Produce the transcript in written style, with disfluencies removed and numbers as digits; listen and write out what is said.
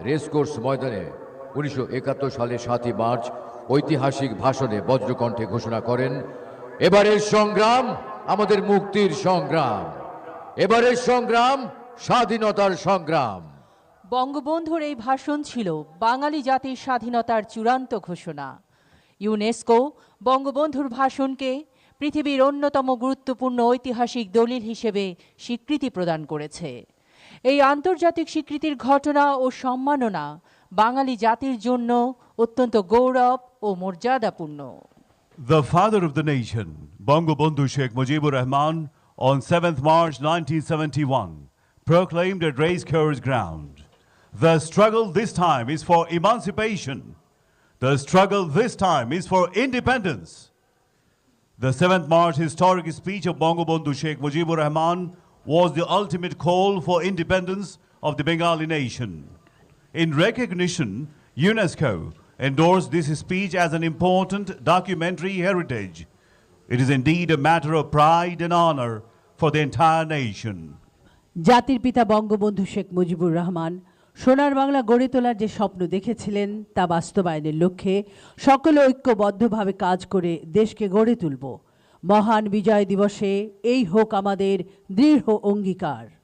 Racecourse ময়দানে 1971 সালে 7ই March ঐতিহাসিক ভাষণে বজ্রকণ্ঠে ঘোষণা করেন, এবারের সংগ্রাম আমাদের মুক্তির সংগ্রাম, এবারের সংগ্রাম স্বাধীনতার সংগ্রাম। বঙ্গবন্ধুর এই ভাষণ ছিল বাঙালি জাতির স্বাধীনতার চূড়ান্ত ঘোষণা। ইউনেস্কো বঙ্গবন্ধুর ভাষণকে পৃথিবীর অন্যতম গুরুত্বপূর্ণ ঐতিহাসিক দলিল হিসেবে স্বীকৃতি প্রদান করেছে। এই আন্তর্জাতিক স্বীকৃতির ঘটনা ও সম্মাননা বাঙালি জাতির জন্য অত্যন্ত গৌরব ও মর্যাদাপূর্ণ। The father of the nation, Bangabandhu Sheikh Mujibur Rahman, on 7th March 1971, proclaimed at Racecourse Ground, "The struggle this time is for emancipation. The struggle this time is for independence." The 7th March historic speech of Bangabandhu Sheikh Mujibur Rahman was the ultimate call for independence of the Bengali nation. In recognition, UNESCO endorsed this speech as an important documentary heritage. It is indeed a matter of pride and honor for the entire nation. জাতির পিতা বঙ্গবন্ধু শেখ মুজিবুর রহমান সোনার বাংলা গড়ে তোলার যে স্বপ্ন দেখেছিলেন তা বাস্তবায়নের লক্ষ্যে সকলে ঐক্যবদ্ধভাবে কাজ করে দেশকে গড়ে তুলব। মহান বিজয় দিবসে এই হোক আমাদের দৃঢ় অঙ্গীকার।